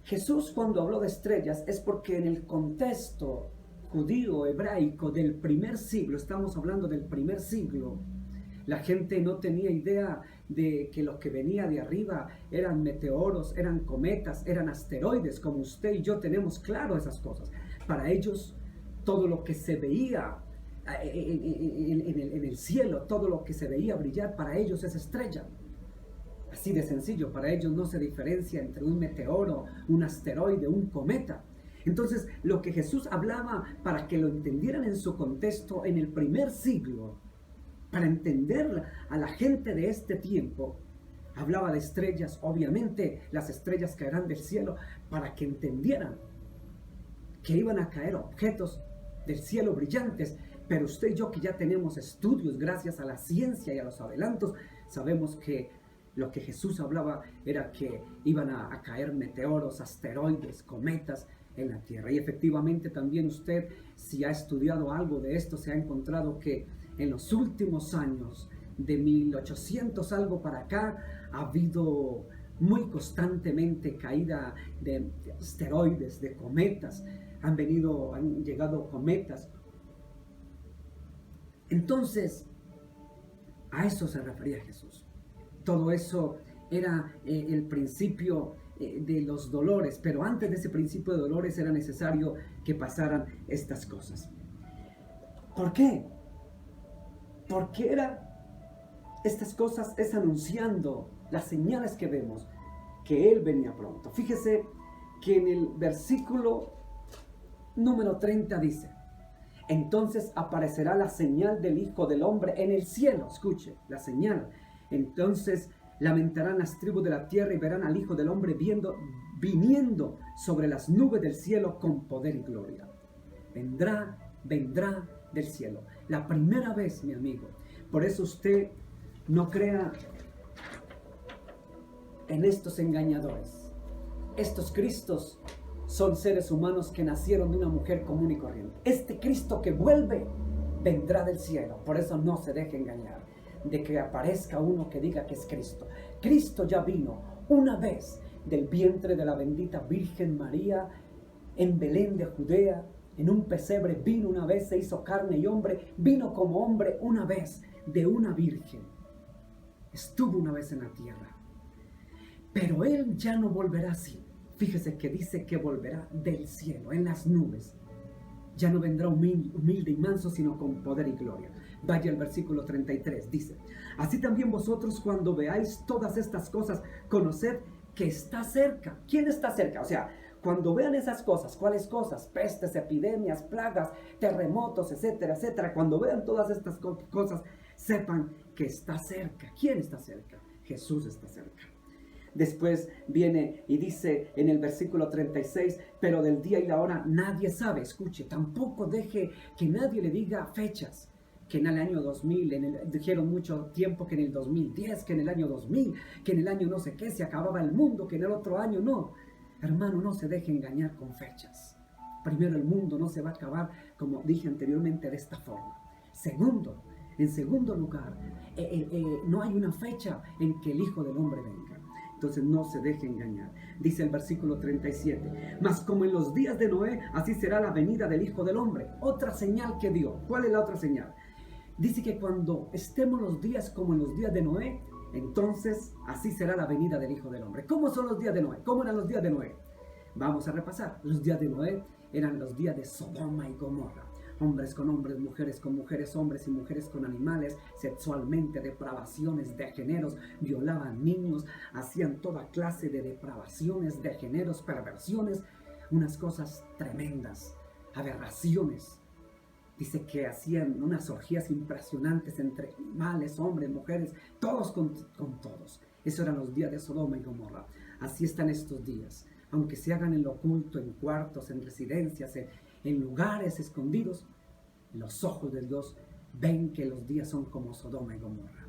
Jesús, cuando habló de estrellas, es porque en el contexto judío, hebraico del primer siglo, estamos hablando del primer siglo, la gente no tenía idea de que lo que venía de arriba eran meteoros, eran cometas, eran asteroides, como usted y yo tenemos claro esas cosas. Para ellos, todo lo que se veía en el cielo, todo lo que se veía brillar, para ellos es estrella. Así de sencillo, para ellos no se diferencia entre un meteoro, un asteroide, un cometa. Entonces, lo que Jesús hablaba, para que lo entendieran en su contexto en el primer siglo, para entender a la gente de este tiempo, hablaba de estrellas. Obviamente las estrellas caerán del cielo para que entendieran que iban a caer objetos del cielo brillantes. Pero usted y yo, que ya tenemos estudios gracias a la ciencia y a los adelantos, sabemos que lo que Jesús hablaba era que iban a caer meteoros, asteroides, cometas, en la tierra. Y efectivamente también usted, si ha estudiado algo de esto, se ha encontrado que en los últimos años, de 1800 algo para acá, ha habido muy constantemente caída de asteroides, de cometas. Han llegado cometas. Entonces, a eso se refería Jesús. Todo eso era el principio de los dolores, pero antes de ese principio de dolores era necesario que pasaran estas cosas. ¿Por qué? Porque estas cosas es anunciando las señales que vemos que Él venía pronto. Fíjese que en el versículo número 30 dice: entonces aparecerá la señal del Hijo del Hombre en el cielo. Escuche, la señal. Entonces lamentarán las tribus de la tierra y verán al Hijo del Hombre viniendo sobre las nubes del cielo con poder y gloria. Vendrá del cielo. La primera vez, mi amigo. Por eso usted no crea en estos engañadores. Estos Cristos son seres humanos que nacieron de una mujer común y corriente. Este Cristo que vuelve vendrá del cielo. Por eso no se deje engañar de que aparezca uno que diga que es Cristo. Cristo ya vino una vez del vientre de la bendita Virgen María en Belén de Judea. En un pesebre vino una vez, se hizo carne y hombre. Vino como hombre una vez de una virgen. Estuvo una vez en la tierra. Pero Él ya no volverá así. Fíjese que dice que volverá del cielo, en las nubes. Ya no vendrá humilde y manso, sino con poder y gloria. Vaya al versículo 33, dice: así también vosotros, cuando veáis todas estas cosas, conoced que está cerca. ¿Quién está cerca? O sea, cuando vean esas cosas, ¿cuáles cosas? Pestes, epidemias, plagas, terremotos, etcétera, etcétera. Cuando vean todas estas cosas, sepan que está cerca. ¿Quién está cerca? Jesús está cerca. Después viene y dice en el versículo 36, pero del día y la hora nadie sabe. Escuche, tampoco deje que nadie le diga fechas. Que en el año 2000, dijeron mucho tiempo que en el 2010, que en el año 2000, que en el año no sé qué, se acababa el mundo, que en el otro año no. Hermano, no se deje engañar con fechas. Primero, el mundo no se va a acabar, como dije anteriormente, de esta forma. En segundo lugar, no hay una fecha en que el Hijo del Hombre venga. Entonces no se deje engañar. Dice el versículo 37, mas como en los días de Noé, así será la venida del Hijo del Hombre. Otra señal que dio. ¿Cuál es la otra señal? Dice que cuando estemos los días como en los días de Noé, entonces así será la venida del Hijo del Hombre. ¿Cómo son los días de Noé? ¿Cómo eran los días de Noé? Vamos a repasar. Los días de Noé eran los días de Sodoma y Gomorra. Hombres con hombres, mujeres con mujeres, hombres y mujeres con animales, sexualmente, depravaciones de géneros, violaban niños, hacían toda clase de depravaciones de géneros, perversiones, unas cosas tremendas, aberraciones. Dice que hacían unas orgías impresionantes entre animales, hombres, mujeres, todos con todos. Esos eran los días de Sodoma y Gomorra. Así están estos días. Aunque se hagan en lo oculto, en cuartos, en residencias, en lugares escondidos, los ojos de Dios ven que los días son como Sodoma y Gomorra.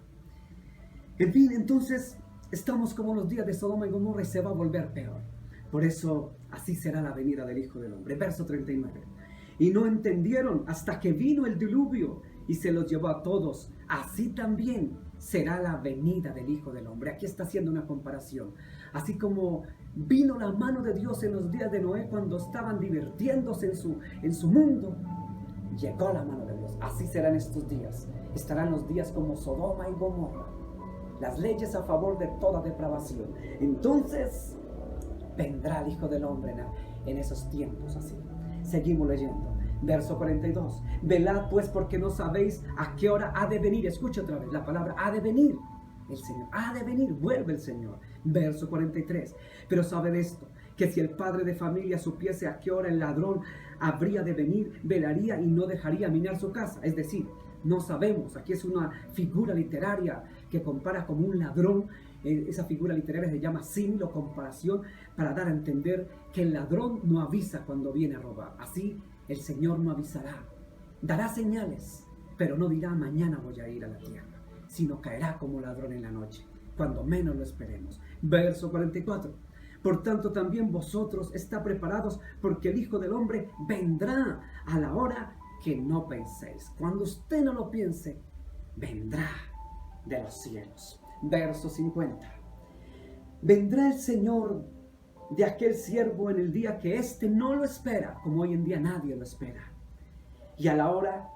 En fin, entonces estamos como los días de Sodoma y Gomorra y se va a volver peor. Por eso así será la venida del Hijo del Hombre. Verso 39. Y no entendieron hasta que vino el diluvio y se los llevó a todos. Así también será la venida del Hijo del Hombre. Aquí está haciendo una comparación. Así como vino la mano de Dios en los días de Noé cuando estaban divirtiéndose en su mundo, llegó la mano de Dios. Así serán estos días. Estarán los días como Sodoma y Gomorra. Las leyes a favor de toda depravación. Entonces vendrá el Hijo del Hombre en esos tiempos así. Seguimos leyendo. Verso 42. Velad pues porque no sabéis a qué hora ha de venir. Escucha otra vez la palabra ha de venir. El Señor ha de venir, vuelve el Señor. Verso 43. Pero sabed esto, que si el padre de familia supiese a qué hora el ladrón habría de venir, velaría y no dejaría minar su casa. Es decir, no sabemos. Aquí es una figura literaria que compara como un ladrón. Esa figura literaria se llama símil o comparación para dar a entender que el ladrón no avisa cuando viene a robar. Así el Señor no avisará. Dará señales, pero no dirá mañana voy a ir a la tierra, sino caerá como ladrón en la noche, cuando menos lo esperemos. Verso 44. Por tanto, también vosotros está preparados, porque el Hijo del Hombre vendrá a la hora que no penséis. Cuando usted no lo piense, vendrá de los cielos. Verso 50. Vendrá el Señor de aquel siervo en el día que éste no lo espera, como hoy en día nadie lo espera. Y a la hora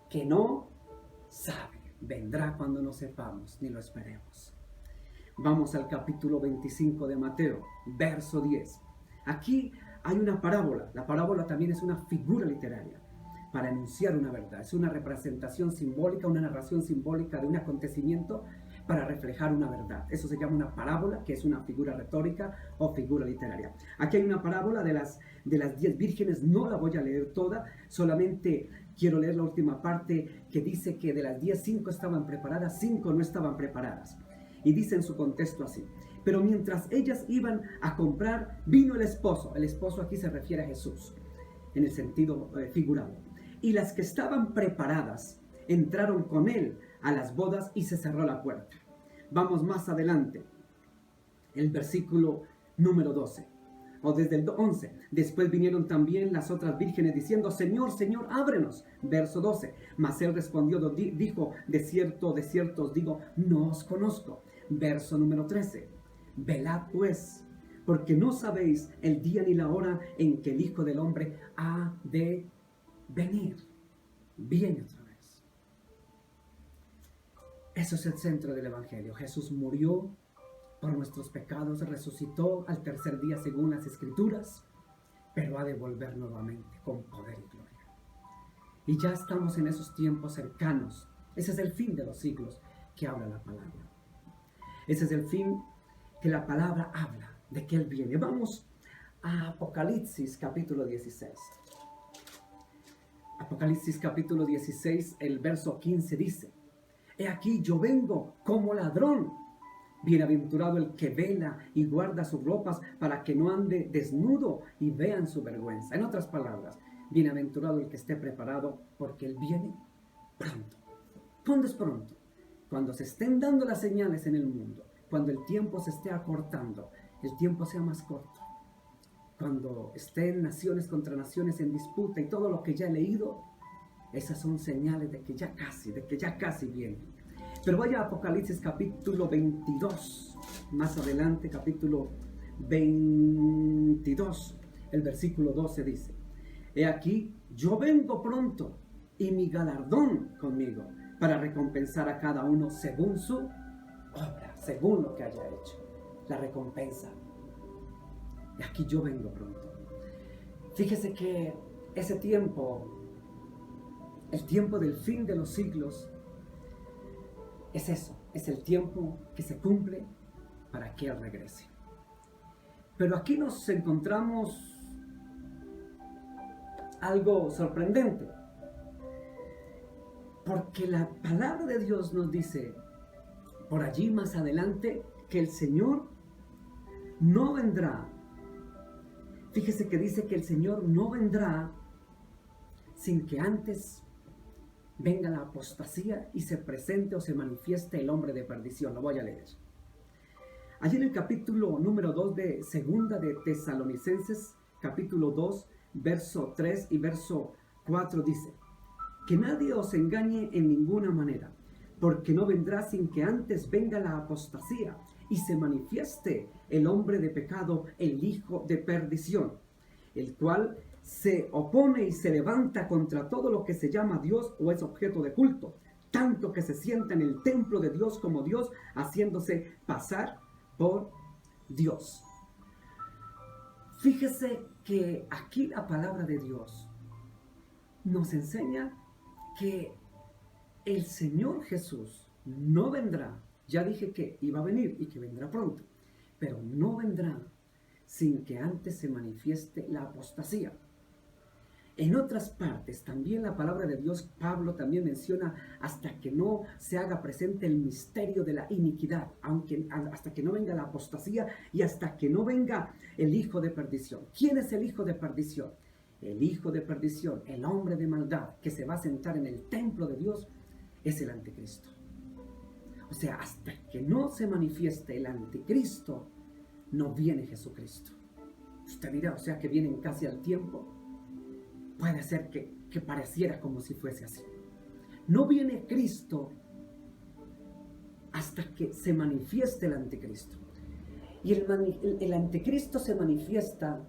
que no sabe, vendrá cuando no sepamos ni lo esperemos. Vamos al capítulo 25 de Mateo, verso 10. Aquí hay una parábola. La parábola también es una figura literaria para enunciar una verdad. Es una representación simbólica, una narración simbólica de un acontecimiento para reflejar una verdad. Eso se llama una parábola, que es una figura retórica o figura literaria. Aquí hay una parábola de las 10 vírgenes. No la voy a leer toda, solamente quiero leer la última parte que dice que de las 10, 5 estaban preparadas, 5 no estaban preparadas. Y dice en su contexto así: pero mientras ellas iban a comprar, vino el esposo. El esposo aquí se refiere a Jesús, en el sentido figurado. Y las que estaban preparadas entraron con él a las bodas y se cerró la puerta. Vamos más adelante, el versículo número 12, o desde el 11. Después vinieron también las otras vírgenes diciendo: Señor, Señor, ábrenos. Verso 12. Mas él respondió, dijo: de cierto os digo, no os conozco. Verso número 13. Velad pues, porque no sabéis el día ni la hora en que el Hijo del Hombre ha de venir. Viene otra vez. Eso es el centro del Evangelio. Jesús murió por nuestros pecados, resucitó al tercer día según las Escrituras, pero ha de volver nuevamente con poder y gloria. Y ya estamos en esos tiempos cercanos. Ese es el fin de los siglos que habla la palabra. Ese es el fin que la palabra habla, de que Él viene. Vamos a Apocalipsis capítulo 16. Apocalipsis capítulo 16, el verso 15 dice: He aquí yo vengo como ladrón. Bienaventurado el que vela y guarda sus ropas para que no ande desnudo y vean su vergüenza. En otras palabras, bienaventurado el que esté preparado, porque Él viene pronto. ¿Cuándo es pronto? Cuando se estén dando las señales en el mundo, cuando el tiempo se esté acortando, el tiempo sea más corto, cuando estén naciones contra naciones en disputa y todo lo que ya he leído, esas son señales de que ya casi viene. Pero vaya a Apocalipsis capítulo 22, más adelante, capítulo 22, el versículo 12 dice: He aquí, yo vengo pronto, y mi galardón conmigo, para recompensar a cada uno según su obra, según lo que haya hecho. La recompensa. Y aquí yo vengo pronto. Fíjese que ese tiempo, el tiempo del fin de los siglos, es eso, es el tiempo que se cumple para que Él regrese. Pero aquí nos encontramos algo sorprendente, porque la palabra de Dios nos dice por allí más adelante que el Señor no vendrá. Fíjese que dice que el Señor no vendrá sin que antes venga la apostasía y se presente o se manifieste el hombre de perdición. Lo voy a leer. Allí en el capítulo número 2 de Segunda de Tesalonicenses, capítulo 2, verso 3 y verso 4 dice: Que nadie os engañe en ninguna manera, porque no vendrá sin que antes venga la apostasía y se manifieste el hombre de pecado, el hijo de perdición, el cual se opone y se levanta contra todo lo que se llama Dios o es objeto de culto, tanto que se sienta en el templo de Dios como Dios, haciéndose pasar por Dios. Fíjese que aquí la palabra de Dios nos enseña que el Señor Jesús no vendrá. Ya dije que iba a venir y que vendrá pronto, pero no vendrá sin que antes se manifieste la apostasía. En otras partes, también la palabra de Dios, Pablo también menciona hasta que no se haga presente el misterio de la iniquidad, hasta que no venga la apostasía y hasta que no venga el hijo de perdición. ¿Quién es el hijo de perdición? El hijo de perdición, el hombre de maldad que se va a sentar en el templo de Dios, es el anticristo. O sea, hasta que no se manifieste el anticristo, no viene Jesucristo. Usted dirá, o sea que vienen casi al tiempo. Puede ser que pareciera como si fuese así. No viene Cristo hasta que se manifieste el anticristo. Y el anticristo se manifiesta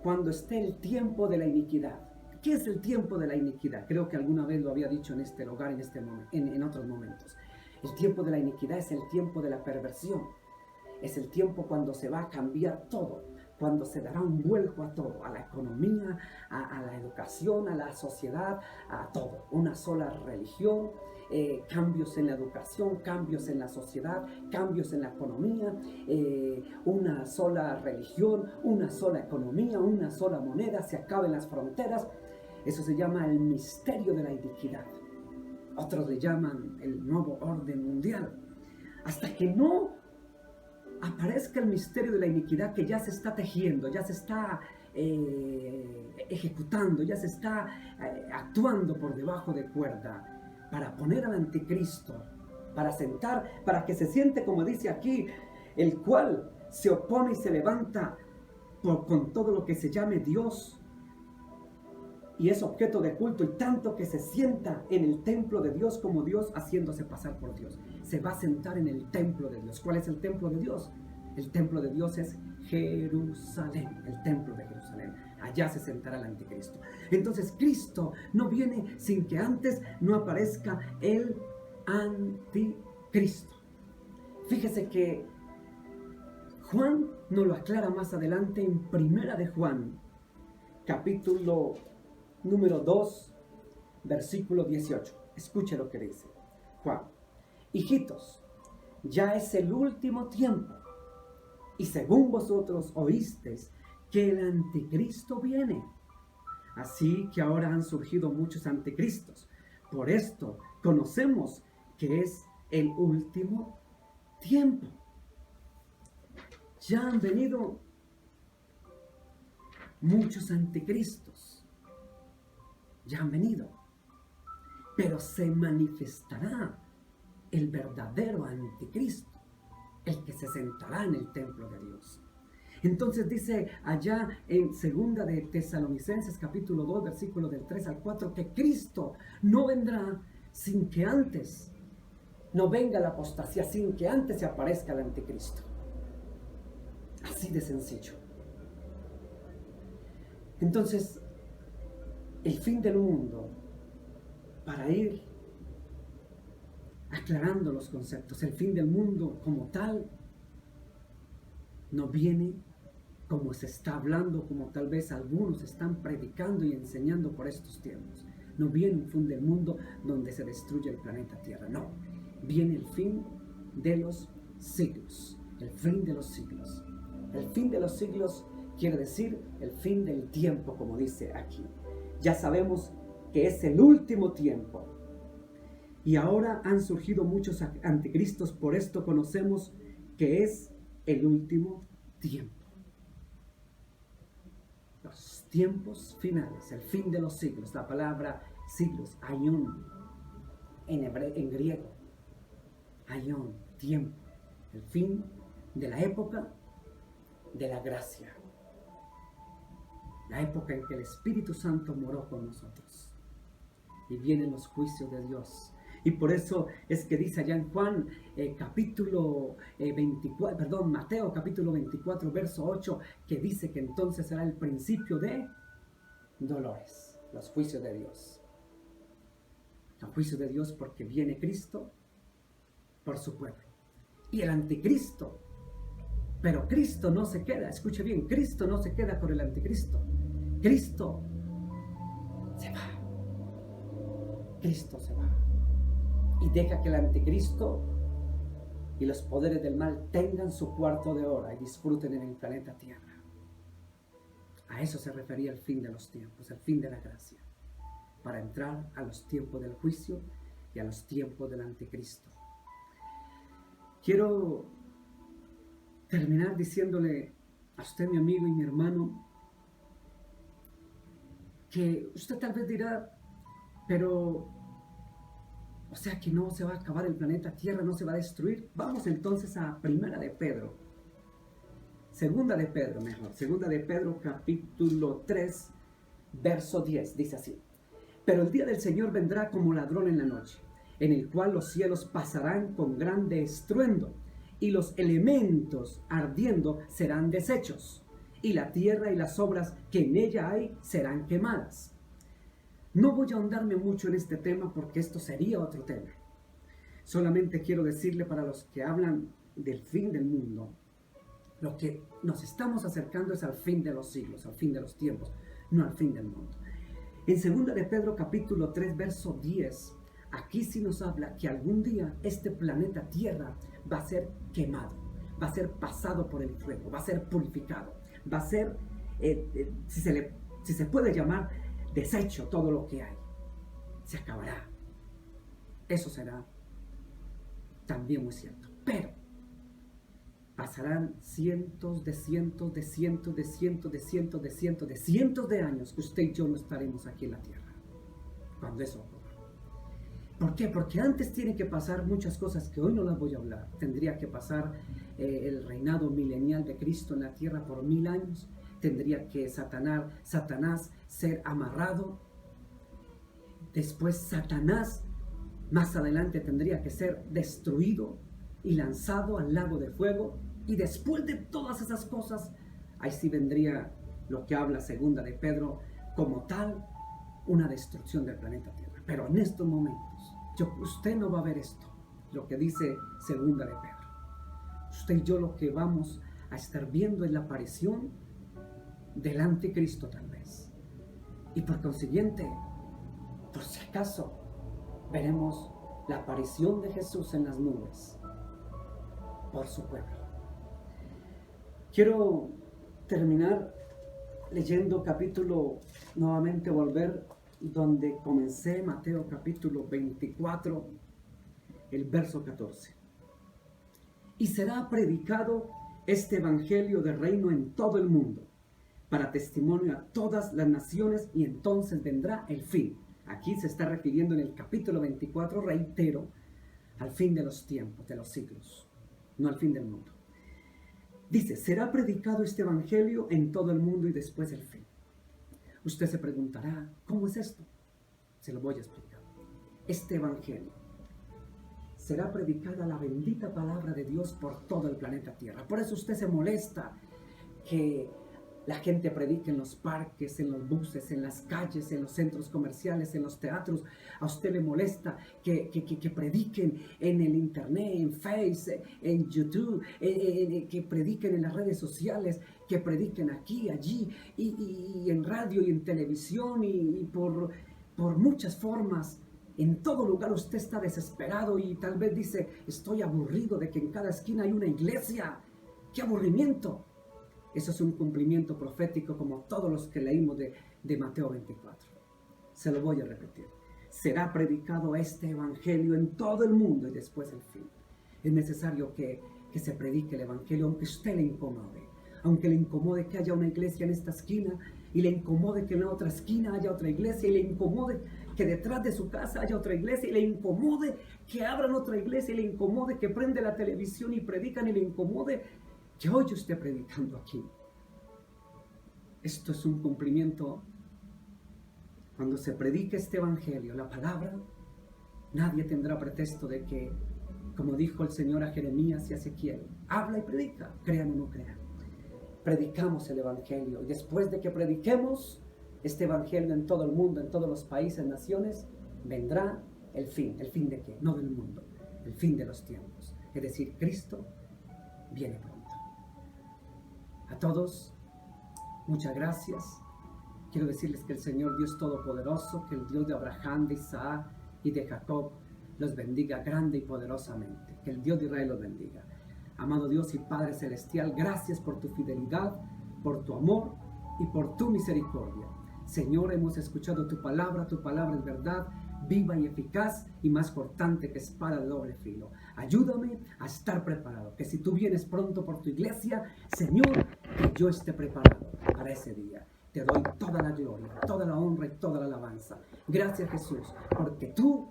cuando esté el tiempo de la iniquidad. ¿Qué es el tiempo de la iniquidad? Creo que alguna vez lo había dicho en este lugar, en otros momentos. El tiempo de la iniquidad es el tiempo de la perversión. Es el tiempo cuando se va a cambiar todo, cuando se dará un vuelco a todo, a la economía, a la educación, a la sociedad, a todo. Una sola religión, cambios en la educación, cambios en la sociedad, cambios en la economía, una sola religión, una sola economía, una sola moneda, se acaben las fronteras. Eso se llama el misterio de la iniquidad. Otros le llaman el nuevo orden mundial. Hasta que no aparezca el misterio de la iniquidad que ya se está tejiendo, ya se está ejecutando, ya se está actuando por debajo de cuerda para poner al anticristo, para sentar, para que se siente, como dice aquí, el cual se opone y se levanta con todo lo que se llame Dios y es objeto de culto, y tanto que se sienta en el templo de Dios como Dios, haciéndose pasar por Dios. Se va a sentar en el templo de Dios. ¿Cuál es el templo de Dios? El templo de Dios es Jerusalén, el templo de Jerusalén. Allá se sentará el anticristo. Entonces Cristo no viene sin que antes no aparezca el anticristo. Fíjese que Juan nos lo aclara más adelante en Primera de Juan, capítulo número 2, versículo 18. Escuche lo que dice Juan. Hijitos, ya es el último tiempo, y según vosotros oísteis que el anticristo viene. Así que ahora han surgido muchos anticristos. Por esto conocemos que es el último tiempo. Ya han venido muchos anticristos. Ya han venido, pero se manifestará el verdadero anticristo, el que se sentará en el templo de Dios. Entonces dice allá en segunda de Tesalonicenses capítulo 2 versículo del 3 al 4 que Cristo no vendrá sin que antes no venga la apostasía, sin que antes se aparezca el anticristo. Así de sencillo. Entonces, el fin del mundo, para ir aclarando los conceptos, el fin del mundo como tal no viene como se está hablando, como tal vez algunos están predicando y enseñando por estos tiempos. No viene un fin del mundo donde se destruye el planeta Tierra, no. Viene el fin de los siglos, el fin de los siglos. El fin de los siglos quiere decir el fin del tiempo, como dice aquí. Ya sabemos que es el último tiempo. Y ahora han surgido muchos anticristos, por esto conocemos que es el último tiempo. Los tiempos finales, el fin de los siglos. La palabra siglos, aion, en griego. Aion, tiempo. El fin de la época de la gracia. La época en que el Espíritu Santo moró con nosotros. Y vienen los juicios de Dios. Y por eso es que dice allá en Juan Mateo capítulo 24, verso 8, que dice que entonces será el principio de dolores, los juicios de Dios. Los juicios de Dios porque viene Cristo por su pueblo. Y el anticristo. Pero Cristo no se queda, escuche bien, Cristo no se queda por el anticristo. Cristo se va. Cristo se va. Y deja que el anticristo y los poderes del mal tengan su cuarto de hora y disfruten en el planeta Tierra. A eso se refería el fin de los tiempos, el fin de la gracia, para entrar a los tiempos del juicio y a los tiempos del anticristo. Quiero terminar diciéndole a usted, mi amigo y mi hermano, que usted tal vez dirá, pero o sea que no se va a acabar el planeta Tierra, no se va a destruir. Vamos entonces a Primera de Pedro. Segunda de Pedro, Segunda de Pedro capítulo 3, verso 10, dice así. Pero el día del Señor vendrá como ladrón en la noche, en el cual los cielos pasarán con grande estruendo, y los elementos ardiendo serán deshechos, y la tierra y las obras que en ella hay serán quemadas. No voy a ahondarme mucho en este tema porque esto sería otro tema. Solamente quiero decirle para los que hablan del fin del mundo, lo que nos estamos acercando es al fin de los siglos, al fin de los tiempos, no al fin del mundo. En 2 de Pedro capítulo 3, verso 10, aquí sí nos habla que algún día este planeta Tierra va a ser quemado, va a ser pasado por el fuego, va a ser purificado, va a ser, si se puede llamar, deshecho todo lo que hay. Se acabará. Eso será también muy cierto. Pero pasarán cientos de años que usted y yo no estaremos aquí en la tierra cuando eso ocurra. ¿Por qué? Porque antes tiene que pasar muchas cosas que hoy no las voy a hablar. Tendría que pasar el reinado milenial de Cristo en la tierra por 1000 años. Tendría que Satanás ser amarrado. Después Satanás más adelante tendría que ser destruido y lanzado al lago de fuego. Y después de todas esas cosas, ahí sí vendría lo que habla Segunda de Pedro, como tal, una destrucción del planeta Tierra. Pero en estos momentos, usted no va a ver esto, lo que dice Segunda de Pedro. Usted y yo lo que vamos a estar viendo es la aparición del anticristo tal vez. Y por consiguiente, por si acaso, veremos la aparición de Jesús en las nubes por su pueblo. Quiero terminar leyendo nuevamente volver donde comencé, Mateo capítulo 24, el verso 14. Y será predicado este evangelio del reino en todo el mundo, para testimonio a todas las naciones, y entonces vendrá el fin. Aquí se está refiriendo en el capítulo 24, reitero, al fin de los tiempos, de los siglos, no al fin del mundo. Dice, será predicado este evangelio en todo el mundo y después el fin. Usted se preguntará, ¿cómo es esto? Se lo voy a explicar. Este evangelio será predicada la bendita palabra de Dios por todo el planeta Tierra. Por eso usted se molesta que la gente predique en los parques, en los buses, en las calles, en los centros comerciales, en los teatros. A usted le molesta que prediquen en el internet, en Facebook, en YouTube, que prediquen en las redes sociales, que prediquen aquí, allí, y en radio y en televisión y por muchas formas. En todo lugar usted está desesperado y tal vez dice, estoy aburrido de que en cada esquina hay una iglesia. ¡Qué aburrimiento! Eso es un cumplimiento profético como todos los que leímos de Mateo 24. Se lo voy a repetir. Será predicado este evangelio en todo el mundo y después el fin. Es necesario que se predique el evangelio, aunque usted le incomode. Aunque le incomode que haya una iglesia en esta esquina, y le incomode que en la otra esquina haya otra iglesia, y le incomode que detrás de su casa haya otra iglesia, y le incomode que abran otra iglesia, y le incomode que prende la televisión y predican, y le incomode que hoy yo esté predicando aquí. Esto es un cumplimiento. Cuando se predique este evangelio, la palabra, nadie tendrá pretexto de que, como dijo el Señor a Jeremías y a Ezequiel, habla y predica, crean o no crean. Predicamos el evangelio y después de que prediquemos este evangelio en todo el mundo, en todos los países, naciones, vendrá el fin. ¿El fin de qué? No del mundo, el fin de los tiempos. Es decir, Cristo viene pronto. A todos, muchas gracias. Quiero decirles que el Señor Dios Todopoderoso, que el Dios de Abraham, de Isaac y de Jacob, los bendiga grande y poderosamente. Que el Dios de Israel los bendiga. Amado Dios y Padre Celestial, gracias por tu fidelidad, por tu amor y por tu misericordia. Señor, hemos escuchado tu palabra es verdad, viva y eficaz y más cortante que espada de doble filo. Ayúdame a estar preparado, que si tú vienes pronto por tu iglesia, Señor, que yo esté preparado para ese día. Te doy toda la gloria, toda la honra y toda la alabanza. Gracias, Jesús, porque tú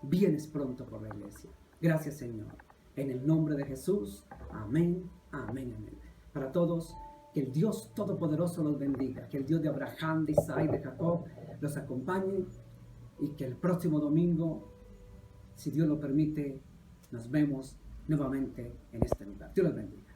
vienes pronto por la iglesia. Gracias, Señor. En el nombre de Jesús, amén, amén, amén. Para todos, que el Dios Todopoderoso los bendiga, que el Dios de Abraham, de Isaac y de Jacob los acompañe y que el próximo domingo, si Dios lo permite, nos vemos nuevamente en este lugar. Dios los bendiga.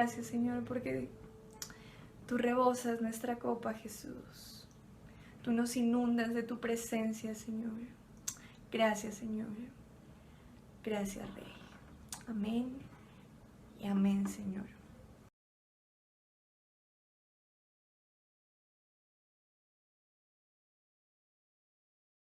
Gracias, Señor, porque tú rebosas nuestra copa, Jesús. Tú nos inundas de tu presencia, Señor. Gracias, Señor. Gracias, Rey. Amén y amén, Señor.